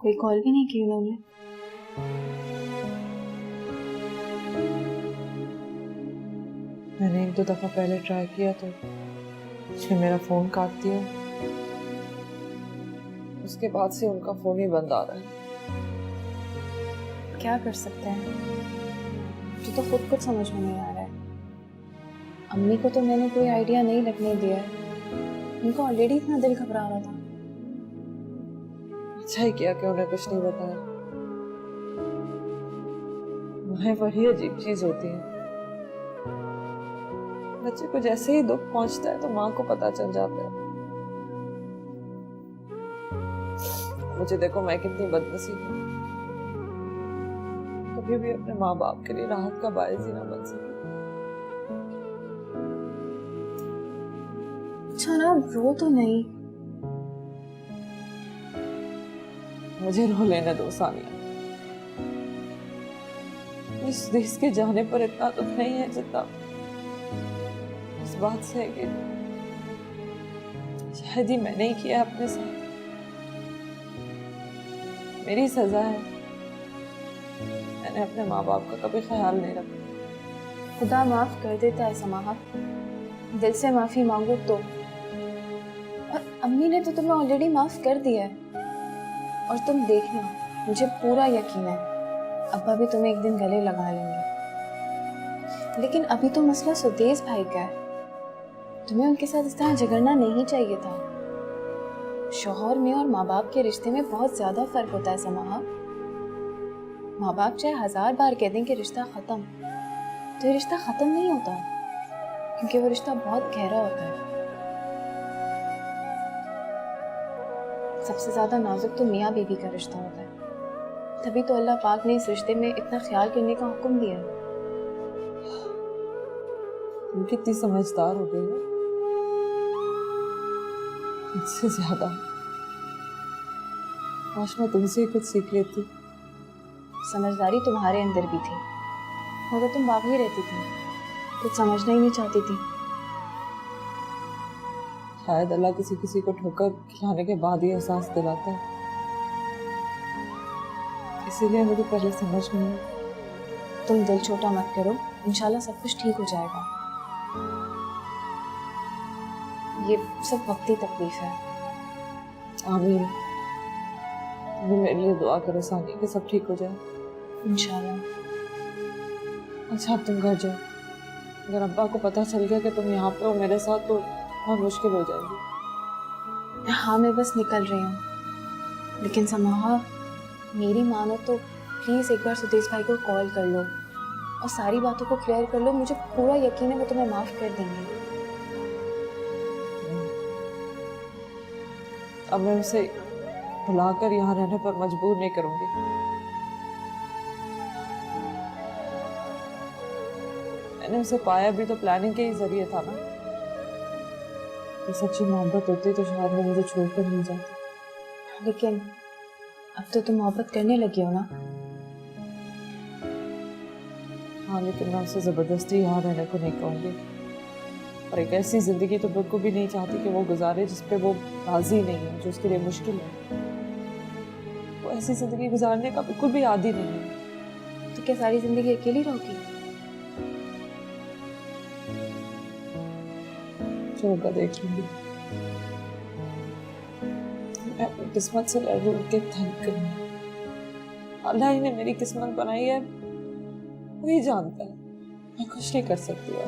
कोई कॉल भी नहीं की उन्होंने? मैंने 1-2 दफा पहले ट्राई किया तो उसने मेरा फोन काट दिया। उसके बाद से उनका फोन ही बंद आ रहा है। क्या कर सकते हैं, मुझे तो खुद कुछ समझ में नहीं आ रहा है। अम्मी को तो मैंने कोई आइडिया नहीं लगने दिया है, उनको ऑलरेडी इतना दिल घबरा रहा था। अच्छा ही किया कि उन्हें कुछ नहीं बताया। वह वही अजीब चीज होती है, बच्चे को जैसे ही दुख पहुंचता है तो माँ को पता चल जाता है। मुझे देखो मैं कितनी बदनसीब हूँ, कभी भी अपने माँ बाप के लिए राहत का बायस ही ना बन सकी। अच्छा ना, रो तो नहीं। मुझे रो लेने दो सानिया। इस देश के जाने पर इतना दुख नहीं है जितना इस बात से है कि शायद ही मैंने ही किया अपने साथ। मेरी सजा है, मैंने अपने माँ बाप का कभी ख्याल नहीं रखा। खुदा माफ कर देता है समाहा, दिल से माफी मांगो तो। और अम्मी ने तो तुम्हें ऑलरेडी माफ कर दिया है, और तुम देखना, मुझे पूरा यकीन है अब्बा भी तुम्हें एक दिन गले लगा लेंगे। लेकिन अभी तो मसला सुदेश भाई का है, तुम्हें उनके साथ इस तरह झगड़ना नहीं चाहिए था। शौहर में और माँ बाप के रिश्ते में बहुत ज्यादा फर्क होता है समाहा। माँ बाप चाहे 1000 बार कह दें कि रिश्ता खत्म, तो ये रिश्ता खत्म नहीं होता, क्योंकि वो रिश्ता बहुत गहरा होता है। सबसे ज्यादा नाजुक तो मियाँ बीवी का रिश्ता होता है, तभी तो अल्लाह पाक ने इस रिश्ते में इतना ख्याल करने का हुक्म दिया है। तुम कितनी समझदार हो गई हो, मुझसे ज्यादा। काश मैं तुमसे ही कुछ सीख लेती। समझदारी तुम्हारे अंदर भी थी, मगर तुम भागी रहती थी, कुछ समझना ही नहीं चाहती थी। शायद अल्लाह किसी किसी को ठोकर खिलाने के बाद ही एहसास दिलाता है, इसीलिए मुझे पहले समझ नहीं आई। तुम दिल छोटा मत करो, इंशाल्लाह सब कुछ ठीक हो जाएगा। ये सब वक्ती तकलीफ है। आमीन। तुम मेरे लिए दुआ करो सानी कि सब ठीक हो जाए इंशाल्लाह। अच्छा अब तुम घर जाओ, अगर अब्बा को पता चल गया कि तुम यहाँ पे हो मेरे साथ तो बहुत मुश्किल हो जाएगी। हाँ मैं बस निकल रही हूँ, लेकिन समाहा मेरी मानो तो प्लीज़ एक बार सुदेश भाई को कॉल कर लो और सारी बातों को क्लियर कर लो। मुझे पूरा यकीन है वो तुम्हें माफ़ कर देंगे। अब मैं उसे बुलाकर यहाँ रहने पर मजबूर नहीं करूंगी। मैंने उसे पाया भी तो प्लानिंग के ही जरिए था ना। तो सच्ची मोहब्बत होती तो शायद वो मुझे छोड़कर नहीं जाती। लेकिन अब तो तुम मोहब्बत करने लगी हो ना। हाँ लेकिन मैं उसे जबरदस्ती यहाँ रहने को नहीं कहूँगी, और एक ऐसी जिंदगी तो बिल्कुल भी नहीं चाहती कि वो गुजारे जिसपे वो राजी नहीं है, जो उसके लिए मुश्किल है। वो ऐसी जिंदगी गुजारने का बिल्कुल भी आदी नहीं है। तो क्या सारी जिंदगी अकेली रहोगी? जो होगा देख लूंगी। मैं अपनी किस्मत से लड़ लड़ के थक गई। अल्लाह ही ने मेरी किस्मत बनाई है, वही जानता है, मैं कुछ नहीं कर सकती और